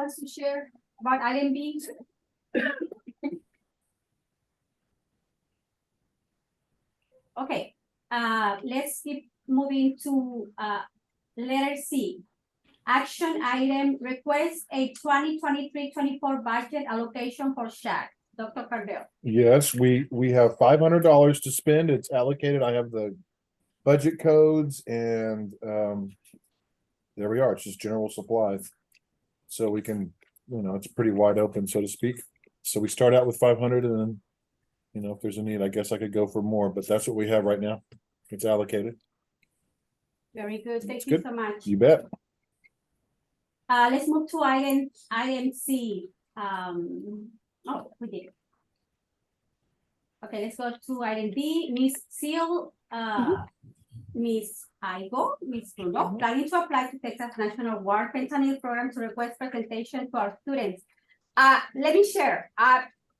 wants to share about item B? Okay, let's keep moving to letter C. Action item, request a 2023-24 budget allocation for SHAC. Dr. Cardell. Yes, we have $500 to spend. It's allocated. I have the budget codes and there we are. It's just general supplies. So we can, it's pretty wide open, so to speak. So we start out with 500 and then, if there's a need, I guess I could go for more, but that's what we have right now. It's allocated. Very good. Thank you so much. You bet. Let's move to item C. We did. Okay, let's go to item D. Ms. Seal, Ms. Igo, Ms. Bruno, planning to apply to Texas National War Fentanyl Program to request presentation to our students. Let me share.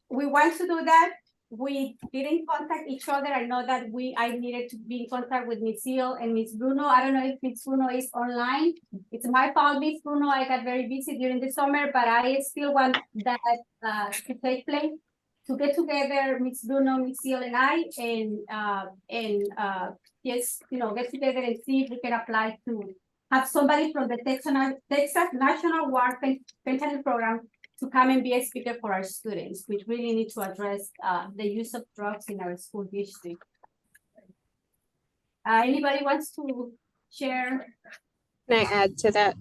We want to do that. We didn't contact each other. I know that I needed to be in contact with Ms. Seal and Ms. Bruno. I don't know if Ms. Bruno is online. It's my fault, Ms. Bruno. I got very busy during the summer, but I still want that to take place. To get together, Ms. Bruno, Ms. Seal, and I, and yes, get together and see if we can apply to have somebody from the Texas National War Fentanyl Program to come and be a speaker for our students, which really need to address the use of drugs in our school district. Anybody wants to share? Can I add to that?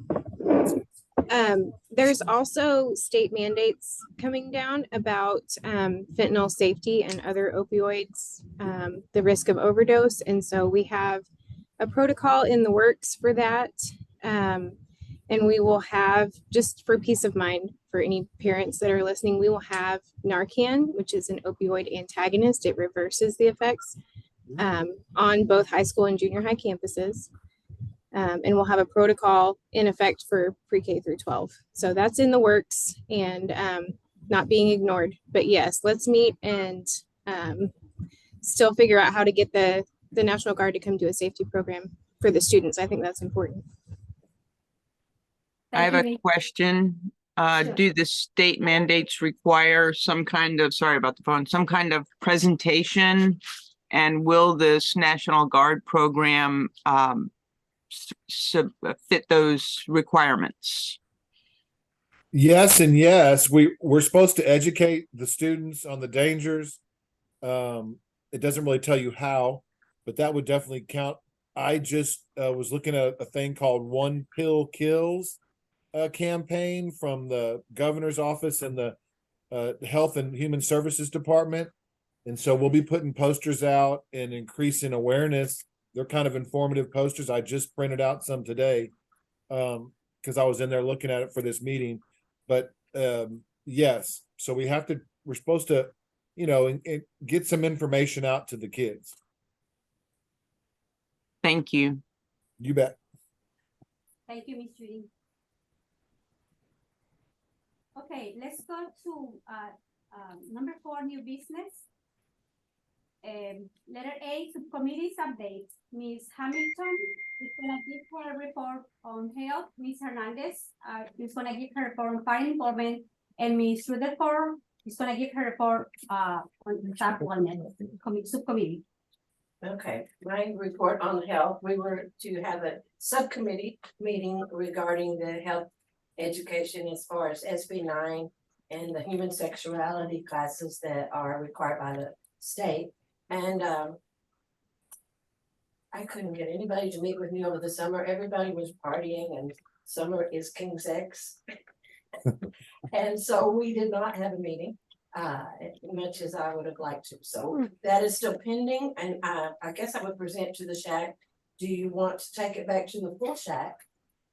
There's also state mandates coming down about fentanyl safety and other opioids, the risk of overdose. And so we have a protocol in the works for that. And we will have, just for peace of mind for any parents that are listening, we will have Narcan, which is an opioid antagonist. It reverses the effects on both high school and junior high campuses. And we'll have a protocol in effect for pre-K through 12. So that's in the works and not being ignored. But yes, let's meet and still figure out how to get the National Guard to come do a safety program for the students. I think that's important. I have a question. Sure. Do the state mandates require some kind of, sorry about the phone, some kind of presentation? And will this National Guard program fit those requirements? Yes and yes. We're supposed to educate the students on the dangers. It doesn't really tell you how, but that would definitely count. I just was looking at a thing called One Pill Kills campaign from the governor's office and the Health and Human Services Department. And so we'll be putting posters out and increasing awareness. They're kind of informative posters. I just printed out some today because I was in there looking at it for this meeting. But yes, so we're supposed to, get some information out to the kids. Thank you. You bet. Thank you, Ms. Judy. Okay, let's go to number 4, new business. Letter A, subcommittees update. Ms. Hamilton is going to give her a report on health. Ms. Hernandez is going to give her report on fire involvement. And Ms. Rutherford is going to give her report on the staff subcommittee. Okay, my report on health, we were to have a subcommittee meeting regarding the health education as far as SB 9 and the human sexuality classes that are required by the state. And I couldn't get anybody to meet with me over the summer. Everybody was partying and summer is King's X. And so we did not have a meeting as much as I would have liked to. So that is still pending. And I guess I would present to the SHAC. Do you want to take it back to the full SHAC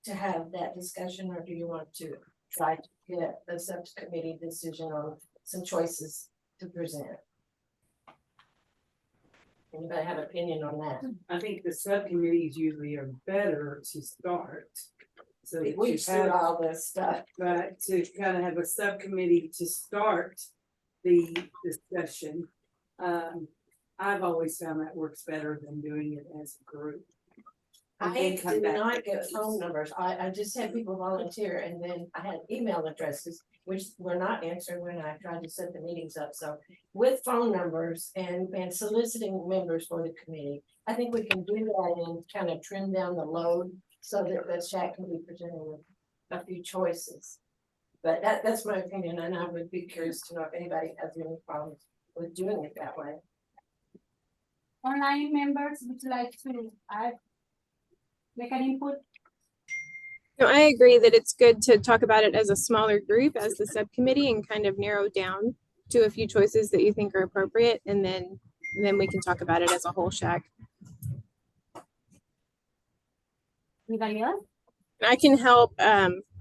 to have that discussion, or do you want to try to get the subcommittee decision on some choices to present? Anybody have an opinion on that? I think the subcommittees usually are better to start. So that We've seen all this stuff. but to kind of have a subcommittee to start the discussion, I've always found that works better than doing it as a group. and then I come did back. not get phone numbers. I just had people volunteer and then I had email addresses, which were not answered when I tried to set the meetings up. So with phone numbers and soliciting members for the committee, I think we can do that and kind of trim down the load so that the SHAC can be presented with a few choices. But that's my opinion, and I would be curious to know if anybody has any problems with doing it that way. Online members, would you like to make an input? No, I agree that it's good to talk about it as a smaller group, as the subcommittee, and kind of narrow down to a few choices that you think are appropriate, and then we can talk about it as a whole SHAC. Anybody else? And I can help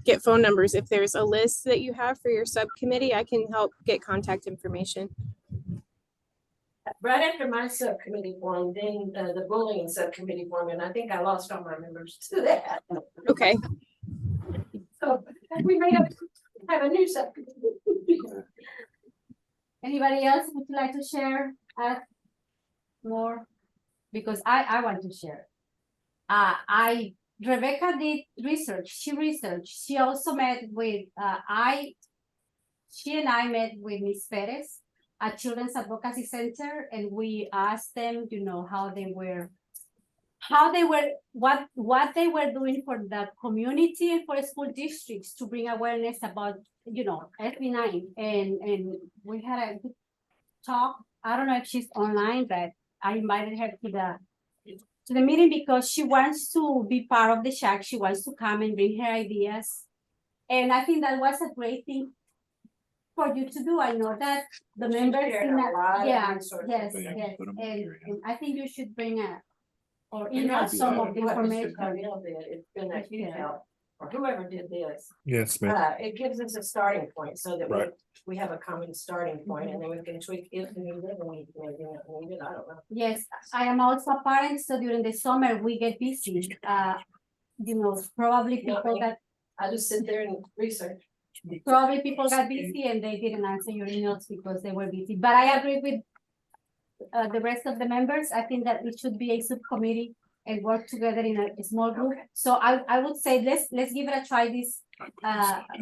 get phone numbers. If there's a list that you have for your subcommittee, I can help get contact information. Right after my subcommittee formed, then the bullying subcommittee formed, and I think I lost all my members to that. Okay. So we may have a new subcommittee. Anybody else would you like to share more? Because I want to share. Rebecca did research. She also met with she and I met with Ms. Perez at Children's Advocacy Center, and we asked them, you know, what they were doing for the community and for school districts to bring awareness about, you know, SB9. And we had a good talk. I don't know if she's online, but I invited her to the meeting because she wants to be part of the SHAC. She wants to come and bring her ideas. And I think that was a great thing for you to do. I know that the members, yes, and I think you should bring or email some of the information. It's been a huge help, or whoever did this. Yes, ma'am. It gives us a starting point so that Right. we have a common starting point, and then we can tweak if we need it, maybe not need it, I don't know. Yes, I am also a parent, so during the summer we get busy. You know, probably people that I just sit there and research. people got busy and they didn't answer your emails because they were busy. But I agree with the rest of the members. I think that it should be a subcommittee and work together in a small group. So I would say let's give it a try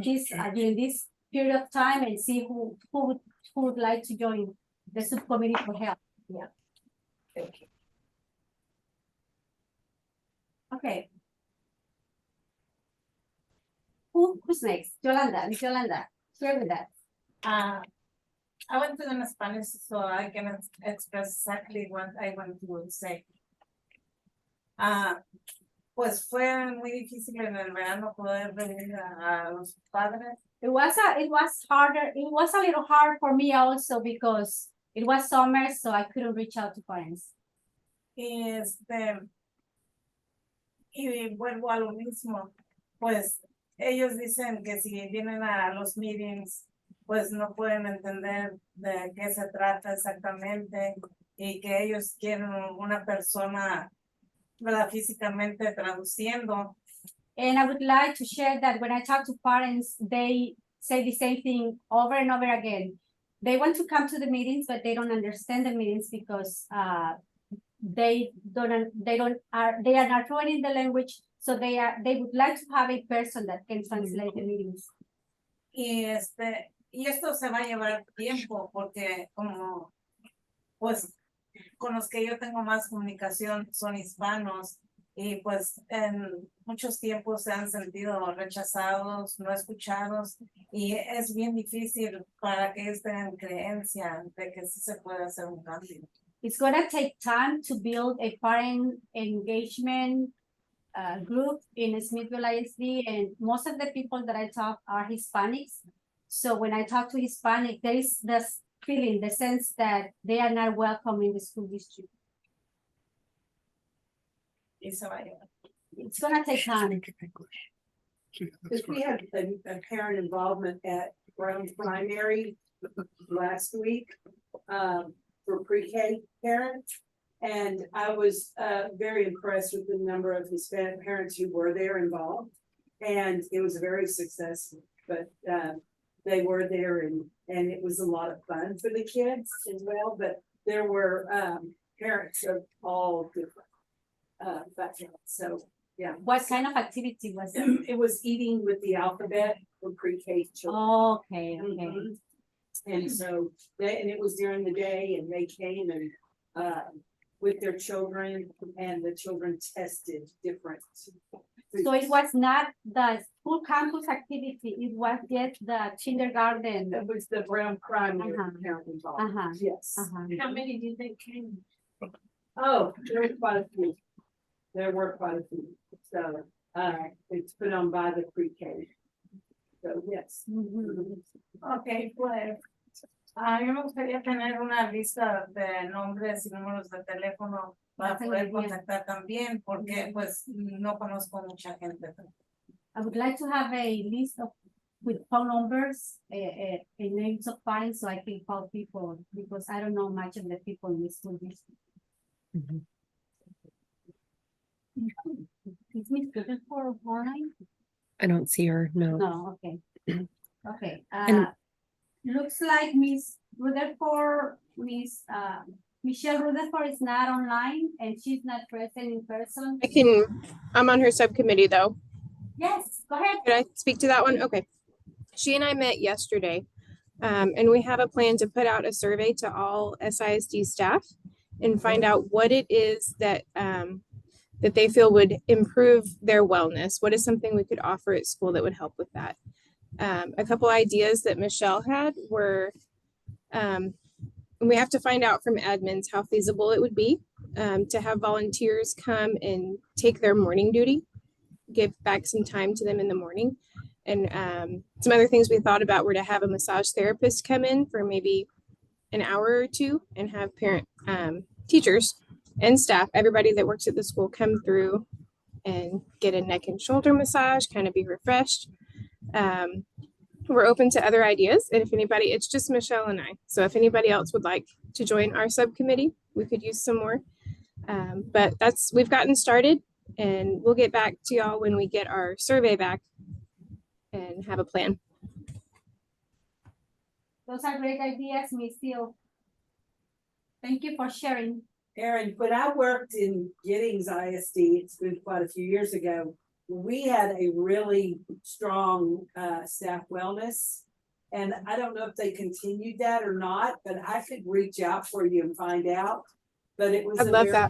during this period of time and see who would like to join the subcommittee for help. Yeah. Thank you. Okay. Who's next? Yolanda, Miss Yolanda, share with us. I went to learn Spanish, so I can express exactly what I want to say. Pues fue muy difícil en el verano poder venir a los padres. It was harder. It was a little hard for me also because it was summer, so I couldn't reach out to parents. Y vuelvo a lo mismo, pues ellos dicen que si vienen a los meetings, pues no pueden entender de qué se trata exactamente y que ellos quieren una persona, ¿verdad? Físicamente traduciendo. And I would like to share that when I talk to parents, they say the same thing over and over again. They want to come to the meetings, but they don't understand the meetings because they are not fluent in the language, so they would like to have a person that can translate the meetings. Y esto se va a llevar tiempo porque como pues con los que yo tengo más comunicación son hispanos y pues en muchos tiempos se han sentido rechazados, no escuchados y es bien difícil para que ellos tengan creencia de que sí se puede hacer un cambio. It's gonna take time to build a parent engagement group in Smithville ISD, and most of the people that I talk are Hispanics. So when I talk to Hispanic, there is this feeling, the sense that they are not welcome in the school district. It's gonna take time. Because we had a parent involvement at Brown Primary last week for pre-K parents. And I was very impressed with the number of Hispanic parents who were there involved. And it was very successful, but they were there and it was a lot of fun for the kids as well. But there were parents of all different background. So, yeah. What kind of activity was it? It was eating with the alphabet for pre-K children. Okay, okay. Mhm. And so and it was during the day and they came and with their children and the children tested different. So it was not the school campus activity, it was just the kindergarten. That was the Brown primary Uh-huh. parent involved. Uh-huh. Yes. Uh-huh. How many do you think came? Oh, there were quite a few. There were quite a few. So it's put on by the pre-K. So yes. Mhm. Ok, pues a mí me gustaría tener una lista de nombres y números de teléfono para That's a poder good idea. contactar también, porque pues no conozco mucha gente. I would like to have a list of with phone numbers, and names of parents, so I can call people, because I don't know much of the people in the school district. Is Miss Griffin for online? I don't see her, no. No, okay. Okay, And- looks like Miss Rutherford, Michelle Rutherford is not online and she's not present in person. I'm on her subcommittee though. Yes, go ahead. Could I speak to that one? Okay. She and I met yesterday, and we have a plan to put out a survey to all SISD staff and find out what it is that that they feel would improve their wellness. What is something we could offer at school that would help with that? A couple ideas that Michelle had were, we have to find out from admins how feasible it would be to have volunteers come and take their morning duty, give back some time to them in the morning. And some other things we thought about were to have a massage therapist come in for maybe an hour or two and have parent teachers and staff, everybody that works at the school, come through and get a neck and shoulder massage, kind of be refreshed. We're open to other ideas. And if anybody, it's just Michelle and I. So if anybody else would like to join our subcommittee, we could use some more. But we've gotten started, and we'll get back to y'all when we get our survey back and have a plan. Those are great ideas, Miss Steele. Thank you for sharing. Erin, when I worked in Giddings ISD, it's been quite a few years ago, we had a really strong staff wellness. And I don't know if they continued that or not, but I could reach out for you and find out. But it was I'd a love very,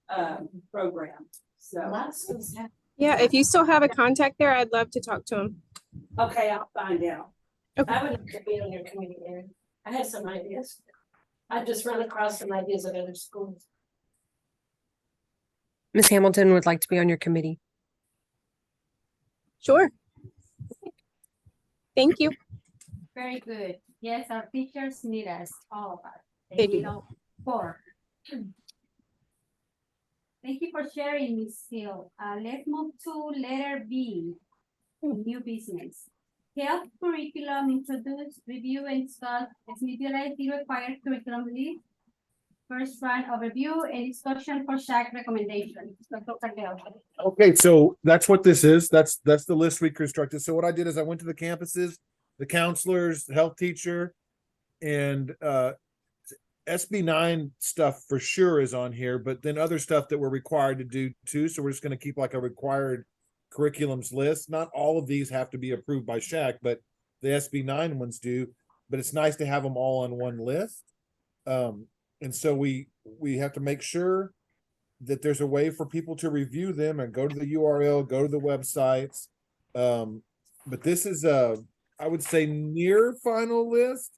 that. program. So, Lots of stuff. Yeah, if you still have a contact there, I'd love to talk to them. okay, I'll find out. I would like to be on your committee, Erin. I have some ideas. I just run across some ideas at other schools. Ms. Hamilton would like to be on your committee. Sure. Thank you. Very good. Yes, our teachers need us, all of us. They do. need all four. Thank you for sharing, Ms. Steele. Let's move to letter B, new business. Health curriculum introduce, review, and discuss utilize the required curriculum list. First round overview and discussion for SHAC recommendations. Dr. Cardell. Okay, so that's what this is. That's the list we constructed. So what I did is I went to the campuses, the counselors, the health teacher, and SB9 stuff for sure is on here, but then other stuff that we're required to do too. So we're just going to keep like a required curriculums list. Not all of these have to be approved by SHAC, but the SB9 ones do. But it's nice to have them all on one list. And so we have to make sure that there's a way for people to review them and go to the URL, go to the websites. But this is I would say near final list.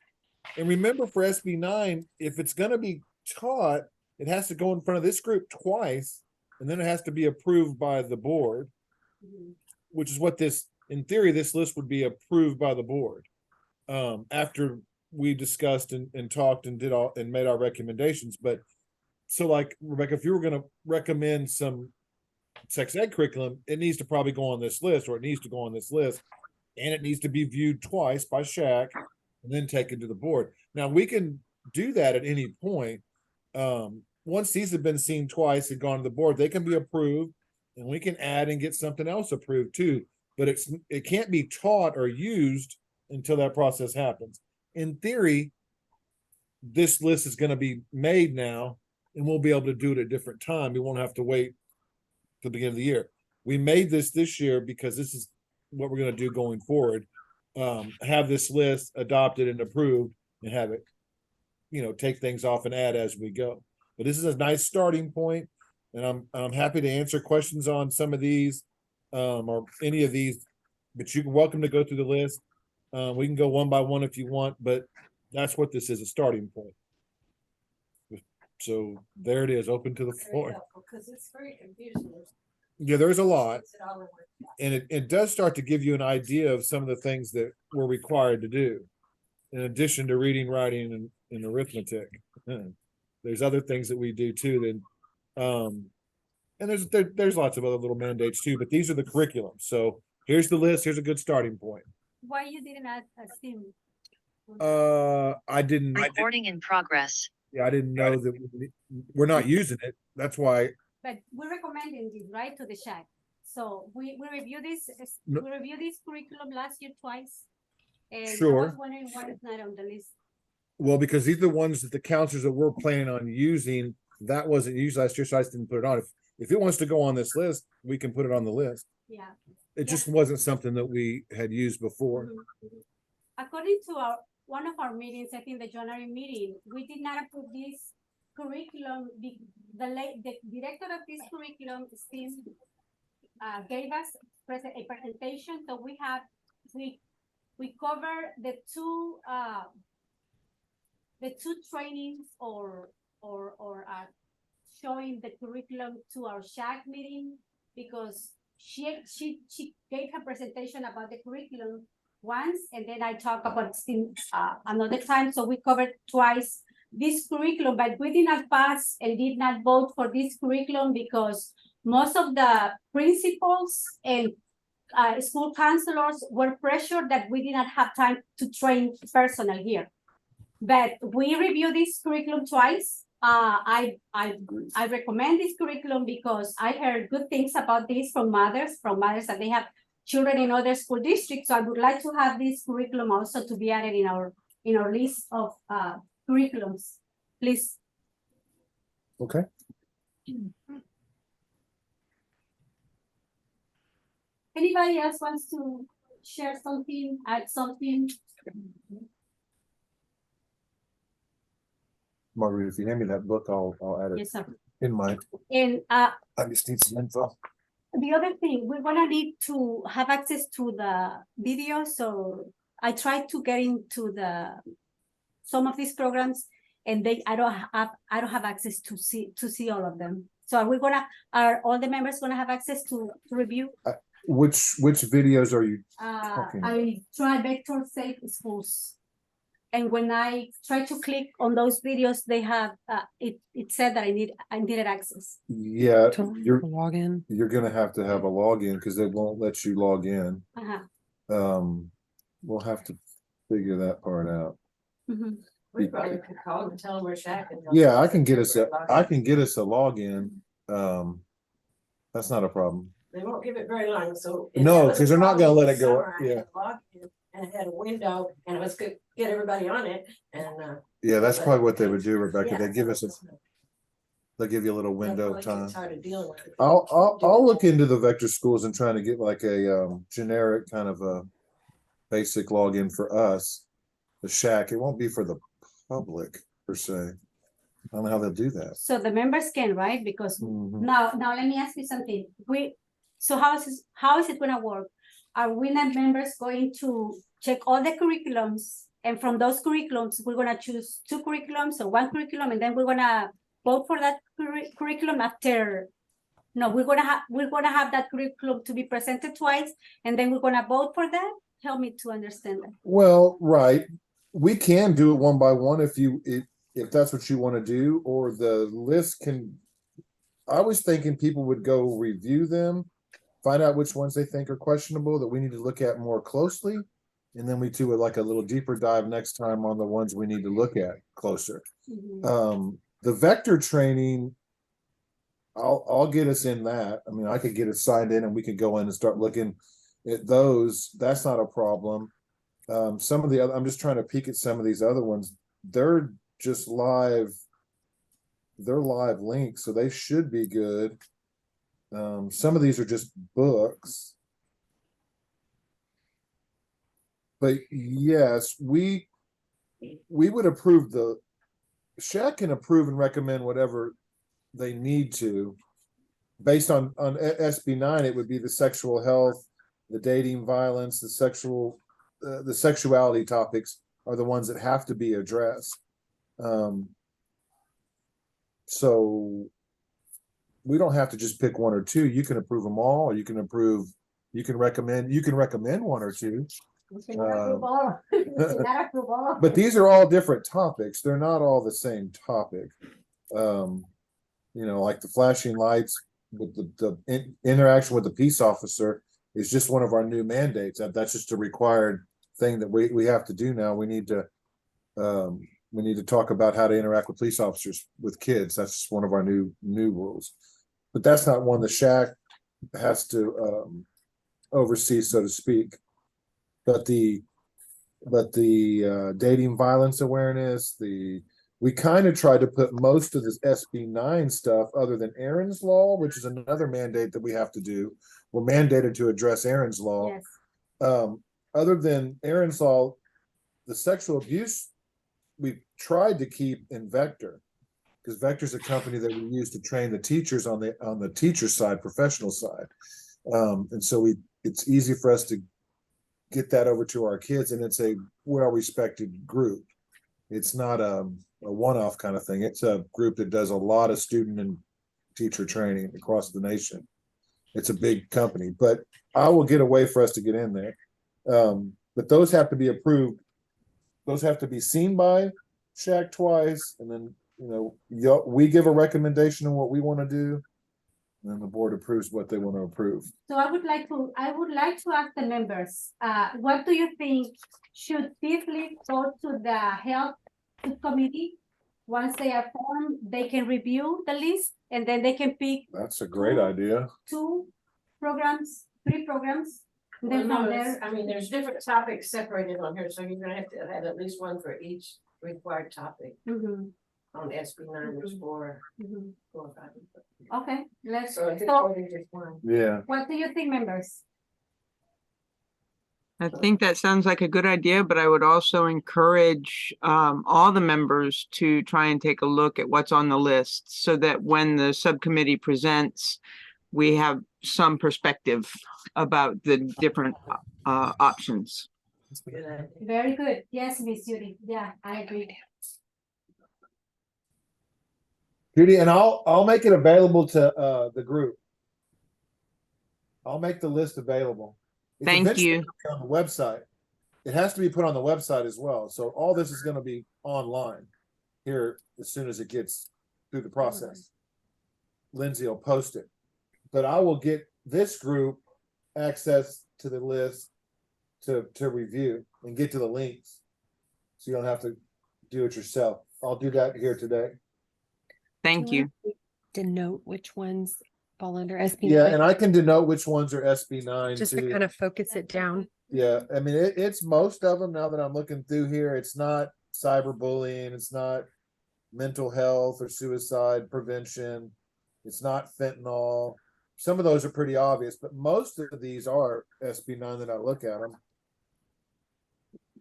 And remember, for SB9, if it's going to be taught, it has to go in front of this group twice, and then it has to be approved by the board, which is what this, in theory, this list would be approved by the board after we discussed and talked and did all and made our recommendations. But so, like, Rebecca, if you were going to recommend some sex ed curriculum, it needs to probably go on this list, or it needs to go on this list, and it needs to be viewed twice by SHAC and then taken to the board. Now, we can do that at any point. Once these have been seen twice and gone to the board, they can be approved, and we can add and get something else approved too. But it can't be taught or used until that process happens. In theory, this list is going to be made now, and we'll be able to do it at a different time. We won't have to wait till the beginning of the year. We made this year because this is what we're going to do going forward. Have this list adopted and approved and have it, take things off and add as we go. But this is a nice starting point, and I'm happy to answer questions on some of these, or any of these, but you're welcome to go through the list. We can go one by one if you want, but that's what this is, a starting point. So there it is, open to the floor. Because it's very confusing. Yeah, there's a lot. Puts it all in one place. And it does start to give you an idea of some of the things that we're required to do. In addition to reading, writing, and arithmetic. There's other things that we do too. And there's lots of other little mandates too, but these are the curriculum. So here's the list. Here's a good starting point. Why you didn't add a STEAM? I didn't. Recording in progress. Yeah, I didn't know that we're not using it. That's why. But we're recommending this, right, to the SHAC. So we reviewed this, No. we reviewed this curriculum last year twice. And I Sure. was wondering why it's not on the list. Well, because these are the ones that the counselors that we're planning on using, that wasn't used last year, so I just didn't put it on. If it wants to go on this list, we can put it on the list. Yeah. It just wasn't something that we had used before. According to one of our meetings, I think the January meeting, we did not approve this curriculum. The director of this curriculum, Steve, gave us a presentation. So we cover the two trainings or showing the curriculum to our SHAC meeting, because she gave her presentation about the curriculum once, and then I talked about STEAM another time. So we covered twice this curriculum, but we did not pass and did not vote for this curriculum because most of the principals and school counselors were pressured that we did not have time to train personnel here. But we reviewed this curriculum twice. I recommend this curriculum because I heard good things about this from mothers that they have children in other school districts. So I would like to have this curriculum also to be added in our list of curriculums, please. Okay. Anybody else wants to share something, add something? Margaret, if you hand me that book, I'll add it Yes, sir. in mine. And I just need some info. the other thing, we're gonna need to have access to the video. So I tried to get into some of these programs, and I don't have access to see all of them. So are all the members gonna have access to review? Which videos are you talking? I tried Vector Safe Schools. And when I try to click on those videos, they have it said that I needed access. Yeah, To log in. you're gonna have to have a login because they won't let you log in. We'll have to figure that part out. Mhm. We probably could call them and tell them we're SHAC. Yeah, I can get us a login. That's not a problem. They won't give it very long, so. No, 'cause they're not gonna let it go, Summer, I had yeah. logged in, and it had a window, and it was good, get everybody on it, and. Yeah, that's but- probably what they would do, Rebecca. Yeah. They'll give you a little window That's of why it's time. hard to deal with it. I'll look into the vector schools and trying to get like a generic kind of a basic login for us. The SHAC, it won't be for the public per se. I don't know how they'll do that. So the members can, right? Because Mhm. now let me ask you something. So how is it gonna work? Are we not members going to check all the curriculums, and from those curriculums, we're gonna choose 2 curriculums or 1 curriculum, and then we're gonna vote for that curriculum after? No, we're gonna have that curriculum to be presented twice, and then we're gonna vote for that? Help me to understand that. Well, right. We can do it one by one if that's what you want to do, or the list can. I was thinking people would go review them, find out which ones they think are questionable that we need to look at more closely, and then we do like a little deeper dive next time on the ones we need to look at closer. The vector training, I'll get us in that. I mean, I could get us signed in and we could go in and start looking at those. That's not a problem. Some of the other, I'm just trying to peek at some of these other ones. They're just live they're live links, so they should be good. Some of these are just books. But yes, we would approve the SHAC can approve and recommend whatever they need to. Based on SB 9, it would be the sexual health, the dating violence, the sexuality topics are the ones that have to be addressed. So we don't have to just pick one or two. You can approve them all, or you can recommend one or two. But these are all different topics. They're not all the same topic. Like the flashing lights with the interaction with the peace officer is just one of our new mandates. That's just a required thing that we have to do now. We need to talk about how to interact with police officers with kids. That's just one of our new rules. But that's not one the SHAC has to oversee, so to speak. But the dating violence awareness, we kind of tried to put most of this SB 9 stuff, other than Aaron's Law, which is another mandate that we have to do. We're mandated to address Aaron's Law. Yes. Other than Aaron's Law, the sexual abuse we tried to keep in Vector, because Vector is a company that we use to train the teachers on the teacher side, professional side, and so it's easy for us to get that over to our kids, and it's a well-respected group. It's not a one-off kind of thing. It's a group that does a lot of student and teacher training across the nation. It's a big company, but I will get a way for us to get in there. But those have to be approved. Those have to be seen by SHAC twice, and then we give a recommendation on what we want to do, and then the board approves what they want to approve. So I would like to ask the members, what do you think? Should this list go to the health committee? Once they are formed, they can review the list and then they can pick. That's a great idea. 2 programs, 3 programs. And then from there, there's different topics separated on here, so you're gonna have to have at least one for each required topic. On SB 9, there's 4 or 5. Okay, let's. So I think So, just one. Yeah. what do you think, members? I think that sounds like a good idea, but I would also encourage all the members to try and take a look at what's on the list so that when the subcommittee presents, we have some perspective about the different options. Very good. Yes, Miss Judy. Yeah, I agree. Judy, and I'll make it available to the group. I'll make the list available. It's Thank eventually you. gonna be on the website. It has to be put on the website as well. So all this is going to be online here as soon as it gets through the process. Lindsay will post it, but I will get this group access to the list to review and get to the links, so you don't have to do it yourself. I'll do that here today. Thank you. Denote which ones fall under SB. Yeah, and I can denote which ones are SB 9 just too. to kind of focus it down. Yeah, I mean it's most of them now that I'm looking through here. It's not cyberbullying, it's not mental health or suicide prevention, it's not fentanyl. Some of those are pretty obvious, but most of these are SB 9 that I look at them,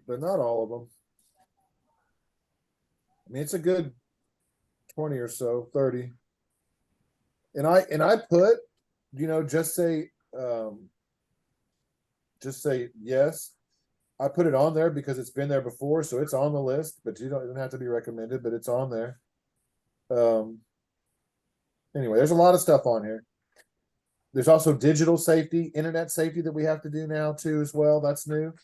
but not all of them. I mean, it's a good 20 or so, 30. And I put, just say yes. I put it on there because it's been there before, so it's on the list, but it doesn't have to be recommended, but it's on there. Anyway, there's a lot of stuff on here. There's also digital safety, internet safety that we have to do now too as well. That's new.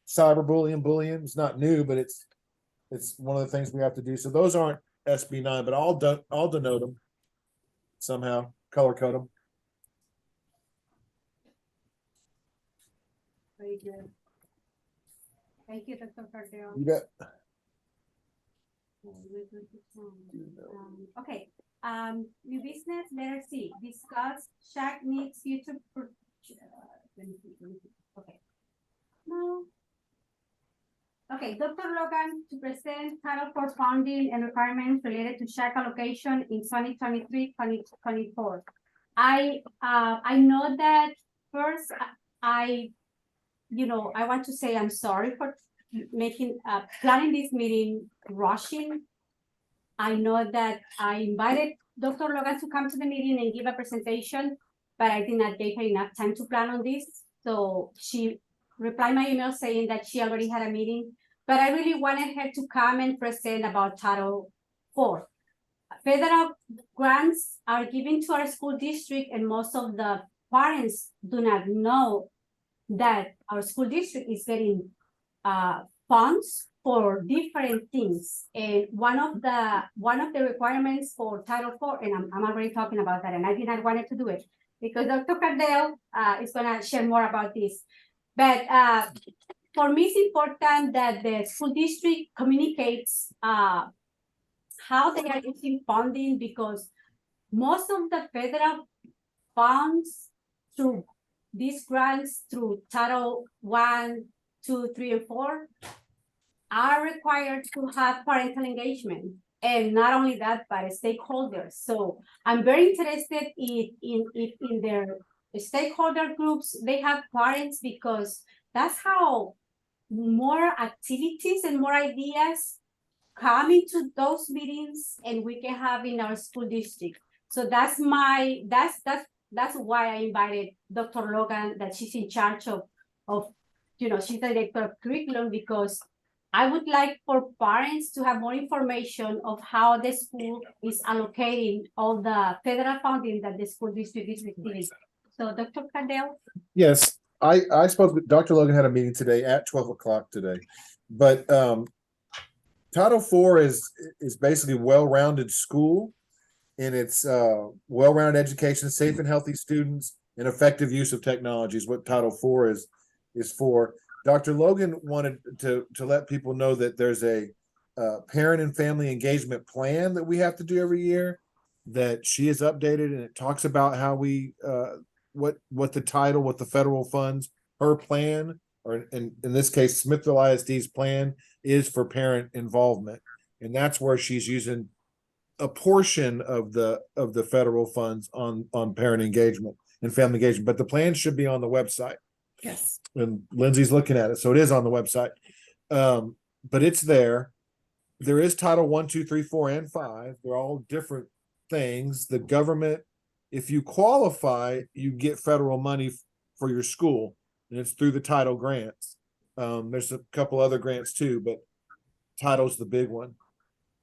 Cyberbullying, bullying is not new, but it's one of the things we have to do. So those aren't SB 9, but I'll denote them somehow, color code them. Very good. Thank you, Dr. Cardell. You bet. Okay, new business, letter C, discuss SHAC needs future. Let me see. Okay. No. Okay, Dr. Logan to present Title IV funding and requirements related to SHAC allocation in 2023-2024. I know that first I want to say I'm sorry for making planning this meeting rushing. I know that I invited Dr. Logan to come to the meeting and give a presentation, but I did not give her enough time to plan on this. So she replied my email saying that she already had a meeting, but I really wanted her to come and present about Title IV. Federal grants are given to our school district, and most of the parents do not know that our school district is getting funds for different things. And one of the requirements for Title IV, and I'm already talking about that, and I did not want to do it because Dr. Cardell is gonna share more about this. But for me, it's important that the school district communicates how they are using funding, because most of the federal funds through these grants through Title I, II, III, and IV are required to have parental engagement. And not only that, but stakeholders. So I'm very interested in their stakeholder groups. They have parents, because that's how more activities and more ideas come into those meetings, and we can have in our school district. So that's why I invited Dr. Logan, that she's in charge of she's the director of curriculum, because I would like for parents to have more information of how the school is allocating all the federal funding that the school district is receiving. So Dr. Cardell? Yes, I spoke with Dr. Logan, had a meeting today at 12 o'clock today, but Title IV is basically well-rounded school, and it's well-rounded education, safe and healthy students, and effective use of technology is what Title IV is for. Dr. Logan wanted to let people know that there's a parent and family engagement plan that we have to do every year that she has updated, and it talks about how we what the title, what the federal funds, her plan, or in this case, Smithville ISD's plan is for parent involvement. And that's where she's using a portion of the federal funds on parent engagement and family engagement. But the plan should be on the website. Yes. And Lindsay's looking at it. So it is on the website. But it's there. There is Title I, II, III, IV, and V. They're all different things. The government, if you qualify, you get federal money for your school, and it's through the title grants. There's a couple other grants too, but title's the big one.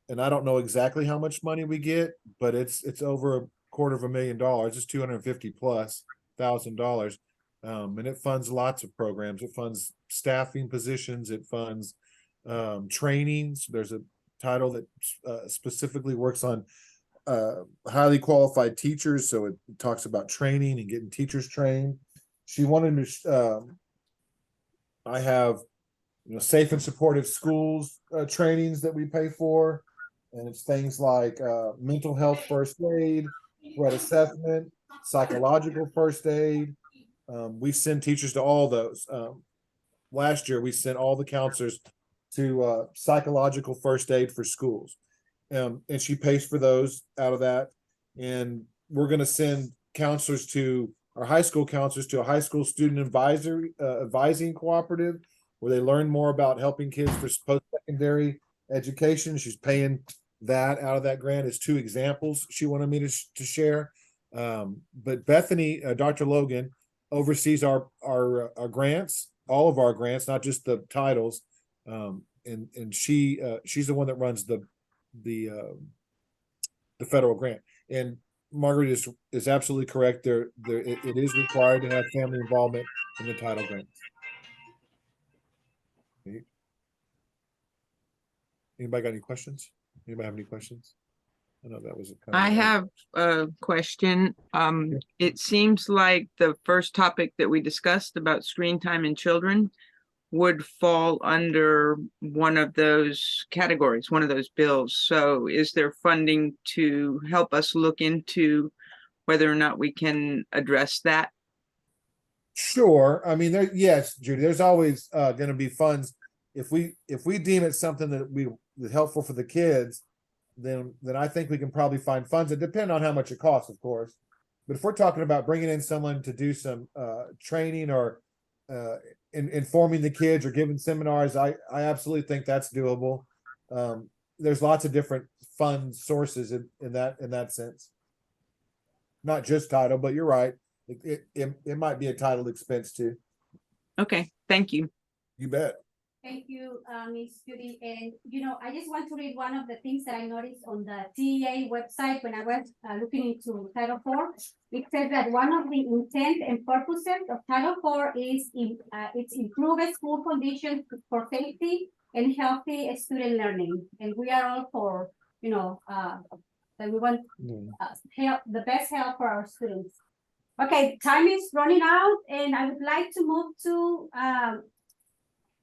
And I don't know exactly how much money we get, but it's over $250,000. It's $250,000+. And it funds lots of programs. It funds staffing positions. It funds trainings. There's a title that specifically works on highly qualified teachers. So it talks about training and getting teachers trained. She wanted me I have safe and supportive schools trainings that we pay for. And it's things like mental health first aid, threat assessment, psychological first aid. We send teachers to all those. Last year, we sent all the counselors to psychological first aid for schools. And she pays for those out of that. And we're going to send counselors to our high school counselors to a high school student advising cooperative, where they learn more about helping kids for post-secondary education. She's paying that out of that grant. As 2 examples she wanted me to share. But Bethany, Dr. Logan, oversees our grants, all of our grants, not just the titles. And she's the one that runs the federal grant. And Margaret is absolutely correct. It is required to have family involvement in the title grant. Anybody got any questions? Anybody have any questions? I know that was I have a question. It seems like the first topic that we discussed about screen time in children would fall under one of those categories, one of those bills. So is there funding to help us look into whether or not we can address that? Sure. I mean, yes, Judy, there's always going to be funds if we deem it something that we is helpful for the kids, then I think we can probably find funds. It depends on how much it costs, of course. But if we're talking about bringing in someone to do some training or informing the kids or giving seminars, I absolutely think that's doable. There's lots of different fund sources in that sense. Not just title, but you're right. It might be a title expense too. Okay, thank you. You bet. Thank you, Ms. Judy. And, I just want to read one of the things that I noticed on the TEA website when I was looking into Title IV. It said that one of the intent and purposes of Title IV is it's improve school conditions for safety and healthy student learning. And we are all for, that we want the best help for our students. Okay, time is running out, and I would like to move to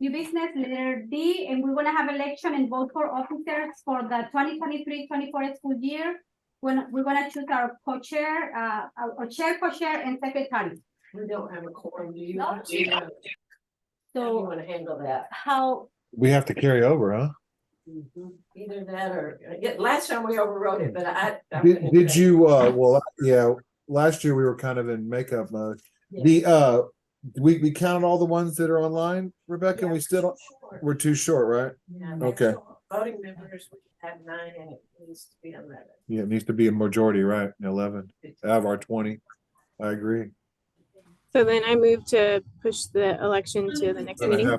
new business, letter D, and we're gonna have election and vote for officers for the 2023-24 school year. When we're gonna choose our co-chair, our chair, co-chair, and secretary. We don't have a quorum, do you No. want to? How do you So want to handle that? how, We have to carry over, huh? Either that or, last time we overrode it, but I. Did you well, yeah, last year we were kind of in makeup mode. Yeah. We counted all the ones that are online, Rebecca, and we still we're too short, right? Yeah, Okay. Voting members, we have 9 and it needs to be 11. Yeah, it needs to be a majority, right? 11 out of our 20. I agree. So then I move to push the election to the next meeting.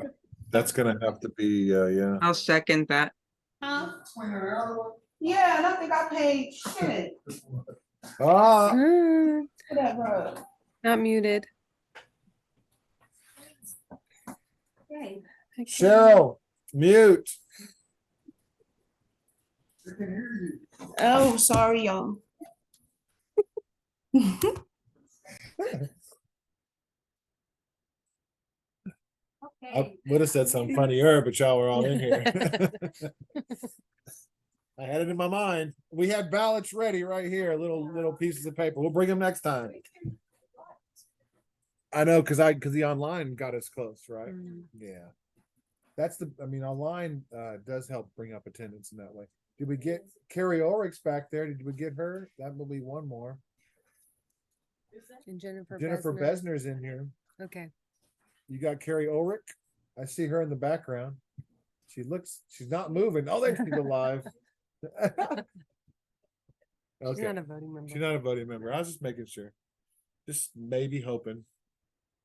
That's gonna have to be yeah. I'll second that. Yeah, and I think I paid shit Ah, Mm, for that road. Not muted. okay, Cheryl, mute. Oh, sorry, y'all. I okay. would have said something funnier, but y'all were all in here. I had it in my mind. We had ballots ready right here, little pieces of paper. We'll bring them next time. I know, because the online got us close, right? Mm. Yeah. Online does help bring up attendance in that way. Did we get Carrie Ulrich's back there? Did we get her? That will be one more. And Jennifer Besner's Besner. in here. Okay. You got Carrie Ulrich? I see her in the background. She's not moving. Oh, there she's alive. She's Okay. not a voting member. She's not a voting member. I was just making sure. Just maybe hoping.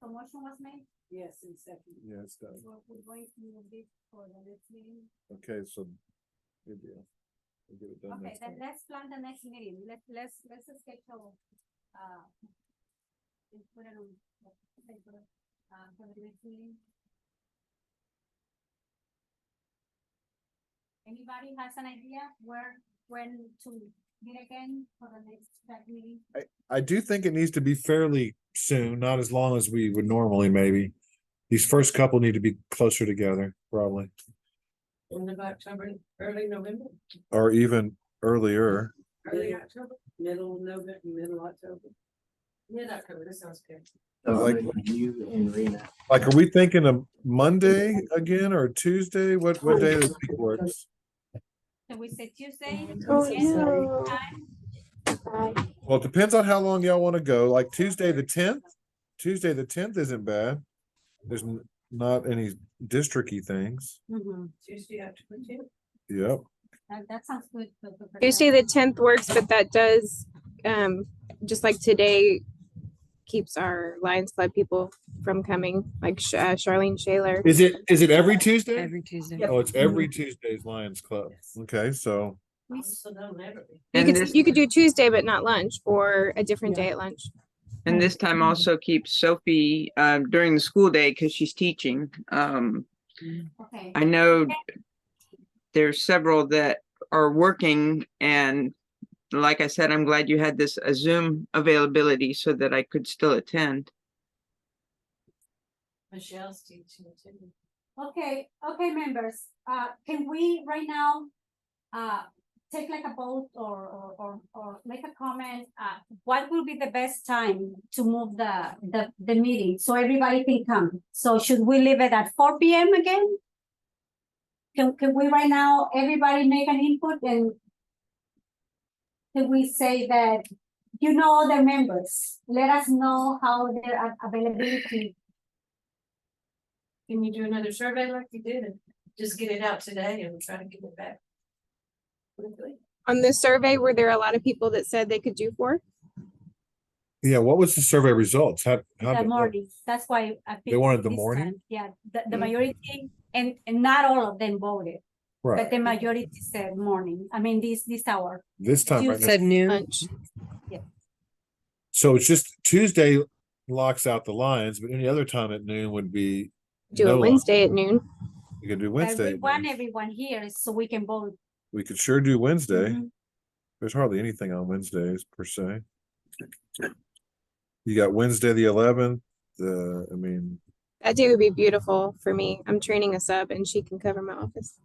So motion was made. Yes, in second. Yeah, it's done. So we're going to move this for the next meeting. Okay, so good deal. We'll get it done Okay, next then time. let's plan the next meeting. Let's schedule, and put it on, for the next meeting. Anybody has an idea when to meet again for the next SHAC meeting? I do think it needs to be fairly soon, not as long as we would normally, maybe. These first couple need to be closer together, probably, End of October, early November, or even earlier. early October, Middle November, middle October. mid-October, that sounds good. Like, are we thinking of Monday again or Tuesday? What day of the week works? Can we say Tuesday? Oh, Yes, no. time? Well, it depends on how long y'all want to go. Like Tuesday the 10th. Tuesday the 10th isn't bad. There's not any district-y things. Tuesday, October 10th. Yep. That sounds good. Tuesday the 10th works, but that does, just like today, keeps our Lions Club people from coming, like Charlene Shaler. Is it every Tuesday? Every Tuesday. Oh, it's every Tuesday's Lions Club. Okay, so So they'll never be. You could do Tuesday, but not lunch, or a different day at lunch. And this time also keeps Sophie during the school day because she's teaching. Okay. I know there's several that are working, and like I said, I'm glad you had this Zoom availability so that I could still attend. Michelle's teaching too. Okay, members, can we right now, take like a vote or make a comment, what will be the best time to move the meeting so everybody can come? So should we leave it at 4 p.m. again? can we right now, everybody make an input and can we say that, you know, their members, let us know how their availability. Can you do another survey like you did and just get it out today and try to get it back? quickly? On this survey, were there a lot of people that said they could do 4? Yeah, what was the survey results? How The did it look? morning, that's why I picked wanted the this morning? time. Yeah, the Mm. majority, and not all of them voted, but Right, the majority said morning, I mean, this hour. this time You right now. Said noon. Lunch. So it's just Tuesday locks out the lines, but any other time at noon would be. Do no it lock. Wednesday at noon. You could do But Wednesday. we at want noon. everyone here so we can vote. We could sure do Wednesday. Mhm. There's hardly anything on Wednesdays per se. You got Wednesday the 11th. I mean, That day would be beautiful for me. I'm training a sub and she can cover my office.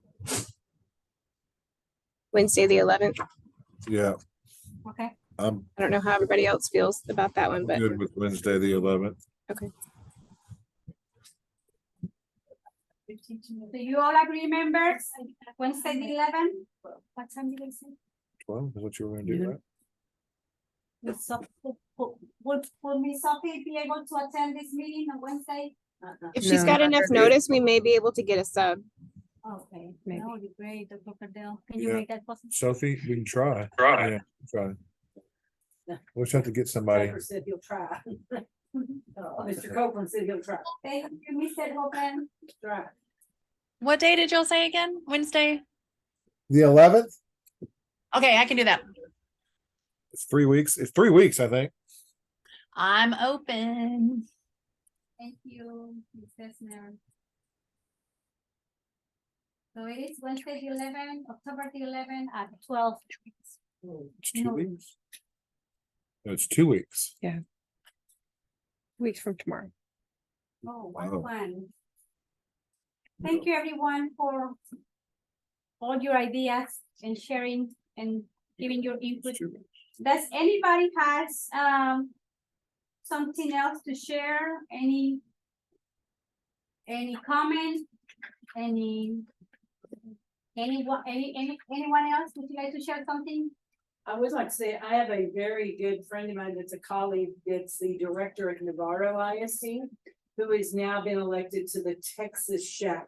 Wednesday, the 11th. yeah, Okay, I'm I don't know how everybody else feels about that one, but good with Wednesday the 11th. do you all agree, members? Wednesday the 11th? What time did I say? 12 is what you were gonna do, right? Would Miss Sophie be able to attend this meeting on Wednesday? if she's No. got enough notice, we may be able to get a sub. Okay, Maybe. that would be great, Dr. Cardell. Can you Yeah. make that possible? Sophie, we can try. Try. Yeah, try. We'll just have to get somebody. Copeland said he'll try. Mhm. Mr. Copeland said he'll try. Thank you, Mr. Hogan. Try. What day did y'all say again? Wednesday? The 11th? Okay, I can do that. It's 3 weeks. It's 3 weeks, I think. I'm open. Thank you, Ms. Desner. So it is Wednesday the 11th, October the 11th at 12. It's 2 No. weeks. No, it's 2 weeks. Weeks from tomorrow. Oh, Wow. one. Thank you, everyone, for all your ideas and sharing and giving your input. It's 2 weeks. Does anybody has something else to share? Any comment? Anyone else? Would you like to share something? I would like to say, I have a very good friend of mine that's a colleague, that's the director at Navarro ISD, who has now been elected to the Texas SHAC.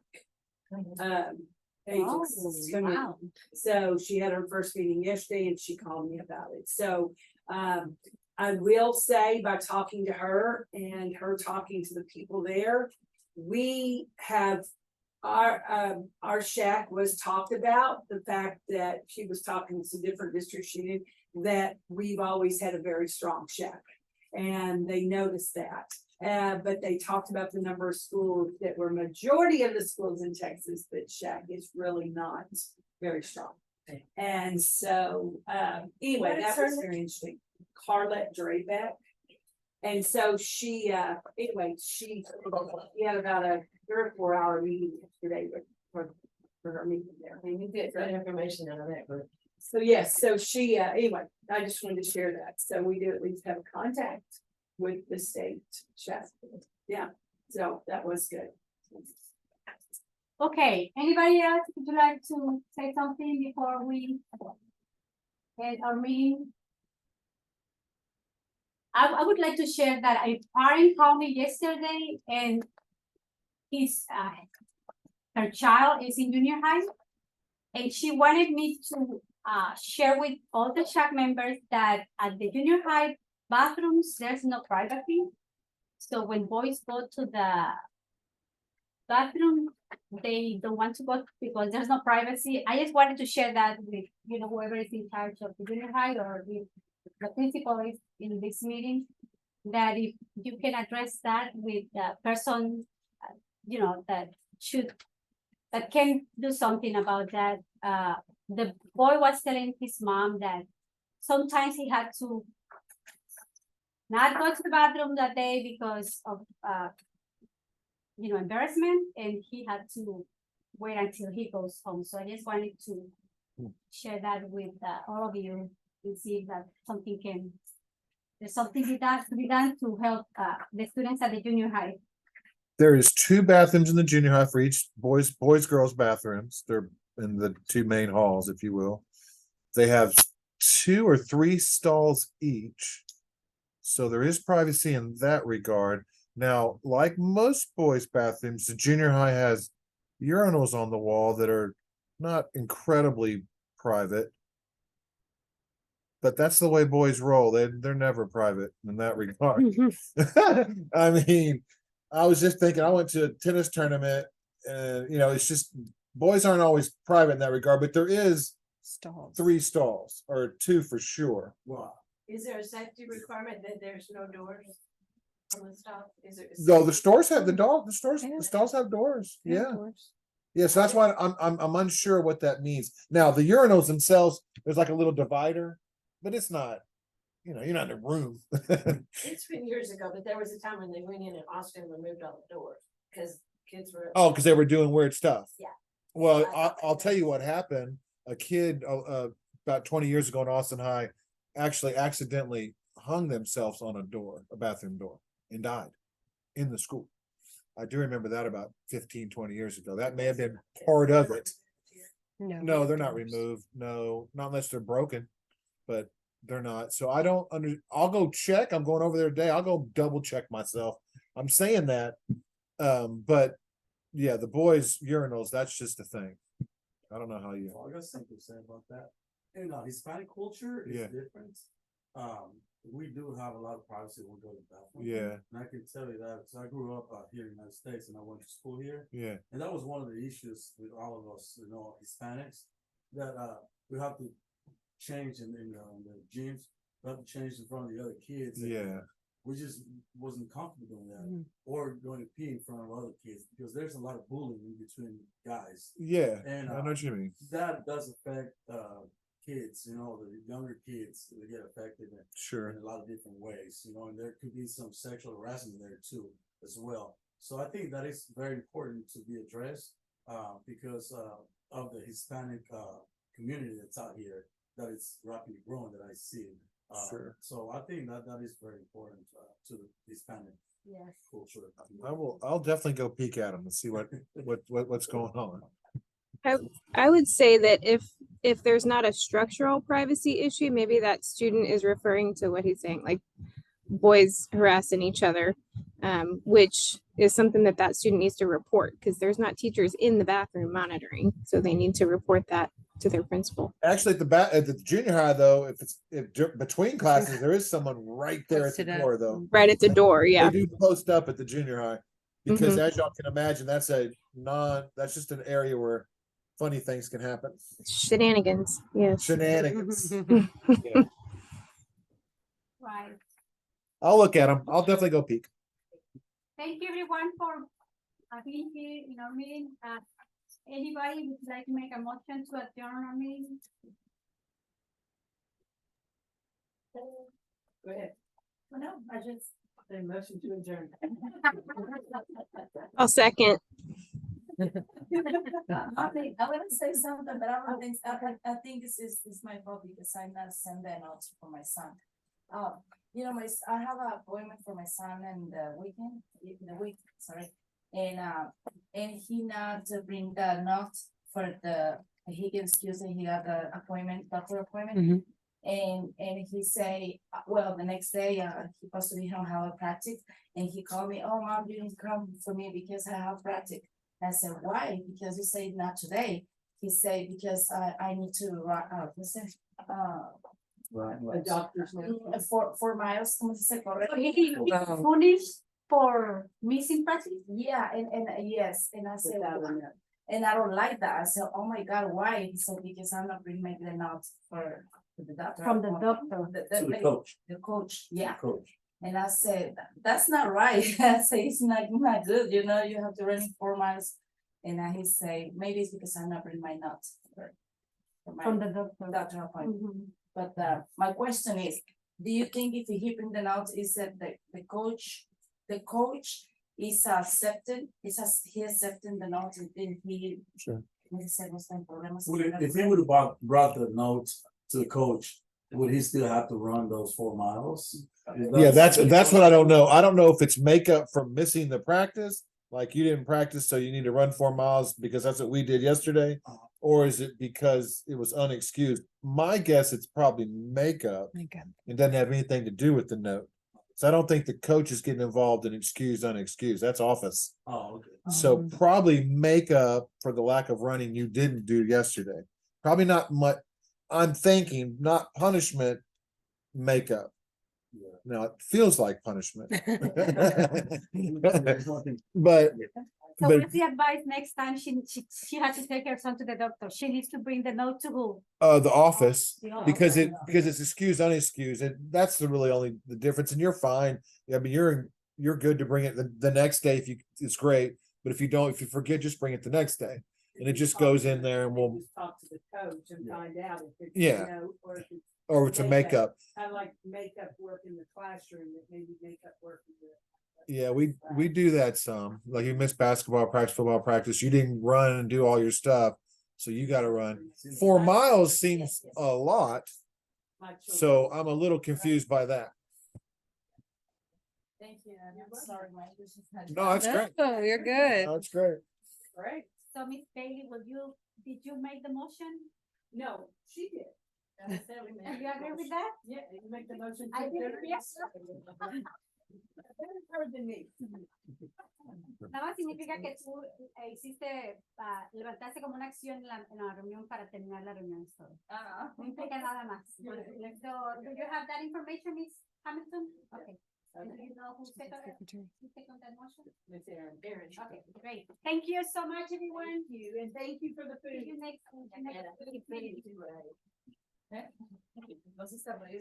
Agency committee. Wow. So she had her first meeting yesterday and she called me about it. So I will say, by talking to her and her talking to the people there, we have our SHAC was talked about, the fact that she was talking to different districts she did, that we've always had a very strong SHAC. And they noticed that. But they talked about the number of schools that were majority of the schools in Texas, that SHAC is really not very strong. And so, anyway, What is that her was name? very interesting. Carlette Drabeck. And so she, anyway, she had about a 3 or 4 hour meeting yesterday for her meeting there. And you get that information out of that group. So yes, so she, anyway, I just wanted to share that. So we do at least have a contact with the state chef. Yeah, so that was good. Okay, anybody else would you like to say something before we end our meeting? I would like to share that a parent called me yesterday and his her child is in junior high. And she wanted me to share with all the SHAC members that at the junior high bathrooms, there's no privacy. So when boys go to the bathroom, they don't want to go because there's no privacy. I just wanted to share that with, you know, whoever is in charge of the junior high or with the principal is in this meeting, that if you can address that with the person, you know, that can do something about that. The boy was telling his mom that sometimes he had to not go to the bathroom that day because of, you know, embarrassment, and he had to wait until he goes home. So I just wanted to share that with all of you and see if that there's something to be done to help the students at the junior high. There is 2 bathrooms in the junior high for each boys, girls bathrooms. They're in the 2 main halls, if you will. They have 2 or 3 stalls each. So there is privacy in that regard. Now, like most boys' bathrooms, the junior high has urinals on the wall that are not incredibly private. But that's the way boys roll. They're never private in that regard. I mean, I was just thinking, I went to a tennis tournament and it's just boys aren't always private in that regard, but there is Stalls. 3 stalls or 2 for sure. Wow. Is there a safety requirement that there's no doors on the stop? Is there? Though the stores have the Yeah. stalls have doors. Yeah. Doors. Yes, that's why I'm unsure what that means. Now the urinals themselves, there's like a little divider, but it's not, you're not in a room. It's been years ago, but there was a time when they went in Austin and removed all the doors because kids were. Oh, because they were doing weird stuff. Yeah. Well, I thought I'll that tell you was- what happened. A kid about 20 years ago in Austin High actually accidentally hung themselves on a bathroom door, and died in the school. I do remember that about 15, 20 years ago. That may have been part of it. No, they're not removed. No, not unless they're broken, but they're not. So I don't I'll go check. I'm going over there today. I'll go double check myself. I'm saying that. But yeah, the boys' urinals, that's just a thing. I don't know how you. I got something to say about that. Hispanic culture is Yeah. different. We do have a lot of privacy when we go to the bathroom. Yeah. And I can tell you that because I grew up here in the United States and I went to school here. Yeah. And that was one of the issues with all of us, Hispanics, that we have to change in the gyms. We have to change in front of the other kids. And Yeah. we just wasn't comfortable doing that, or going to pee in front of other kids because there's a lot of bullying in between guys. Yeah. And I know what you mean. that does affect kids, the younger kids, they get affected in Sure. a lot of different ways, and there could be some sexual harassment there too as well. So I think that is very important to be addressed because of the Hispanic community that's out here, that it's rapidly growing, that I see. Sure. So I think that is very important to the Hispanic Yes. culture. I'll definitely go peek at them and see what's going on. I would say that if there's not a structural privacy issue, maybe that student is referring to what he's saying, like boys harassing each other, which is something that student needs to report because there's not teachers in the bathroom monitoring, so they need to report that to their principal. Actually, at the junior high though, if between classes, there is someone right there at the Posted up. door though. Right at the door, yeah. They do post up at the junior high because as y'all can imagine, that's just an area where funny things can happen. Shenanigans, yes. Shenanigans. Yeah. Right. I'll look at them. I'll definitely go peek. Thank you everyone for being here in our meeting. Anybody would like to make a motion to adjourn our meeting? Go ahead. Well, no, I just. A motion to adjourn. I'll second. I want to say something, but I don't think, I think this is my fault because I'm not sending the notes for my son. I have an appointment for my son in the week, sorry. And he not to bring the note for he can excuse me, he got the doctor appointment. And he say, well, the next day, he supposed to be home, have a practice. And he called me, oh, mom, you didn't come for me because I have practice. I said, why? Because you say not today. He said, because I need to A doctor's note. 4 miles. ¿Cómo se dice? So he punished for missing practice? Yeah, and yes, and I said, and I don't like that. I said, oh my God, why? He said, because I'm not bringing the notes for the doctor. From the doctor. To the coach. The coach, yeah. Coach. And I said, that's not right. I said, it's not good, you have to run 4 miles. And he say, maybe it's because I'm not bringing my notes for my From the doctor. doctor appointment. Mhm. But my question is, do you think if he bring the notes, is that the coach is accepting, he accepting the notes and then he? Sure. If he would have brought the notes to the coach, would he still have to run those 4 miles? Yeah, that's what I don't know. I don't know if it's makeup from missing the practice Like you didn't practice, so you need to run 4 miles because that's what we did yesterday? Or is it because it was unexcused? My guess, it's probably makeup. It doesn't have anything to do with the note. So I don't think the coach is getting involved in excused, unexcused. That's office. Oh, okay. So probably makeup for the lack of running you didn't do yesterday. Probably not much. I'm thinking not punishment, makeup. Yeah. Now it feels like punishment. But So but what's the advice next time she has to take her son to the doctor? She needs to bring the note to who? the office, The office. because it's excused, unexcused, and that's the really only the difference. And you're fine. I mean, you're good to bring it the next day if you. It's great, but if you forget, just bring it the next day, and it just goes in there, and we'll Just talk to the coach and find out if it's, Yeah. or if it's or it's a makeup. I like makeup work in the classroom, that maybe makeup work in the. Yeah, we do that some. Like you missed basketball practice, football practice. You didn't run and do all your stuff, so you got to run. 4 miles seems a lot, My children. so I'm a little confused by that. Thank you. I'm sorry, my English is not. No, that's great. Oh, you're good. That's great. Right? So Miss Bailey, did you make the motion? No, she did. Do you agree with that? Yeah, you make the motion. I did, yes. Better than me. Nada más significa que tú hiciste, levantaste como una acción en la reunión para terminar la reunión. No implica nada más. So, do you have that information, Miss Hamilton? Okay. Do you know who seconded that motion? Miss Erin. Erin. Okay, great. Thank you so much, everyone. Thank you, and thank you for the See you food. next week.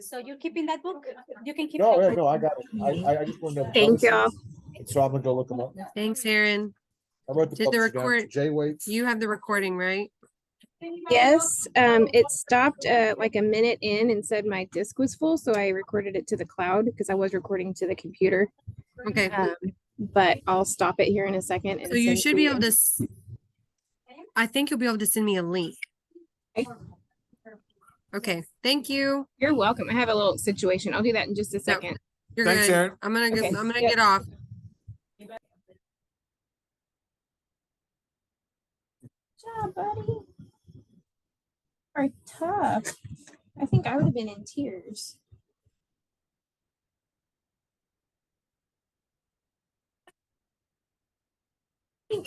So you're keeping that book? You can keep No, that yeah, book. no, I got it. I just wanted to. Thank y'all. So I'm gonna go look them up. Thanks, Aaron. I wrote the Did the publisher down. record- Jay waits. You have the recording, right? Yes, it stopped like a minute in and said my disk was full, so I recorded it to the cloud because I was recording to the computer. Okay. But I'll stop it here in a second. And So you send should to be you. able to, I think you'll be able to send me a link. Okay, thank you. You're welcome. I have a little situation. I'll do that in just a second. You're Thanks, good. Aaron. I'm gonna Okay. Yep. get off. Good job, buddy. Are tough. I think I would have been in tears.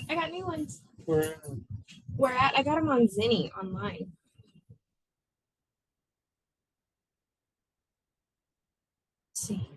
I got new ones. Where at? I got them on Zinni online. Let's see.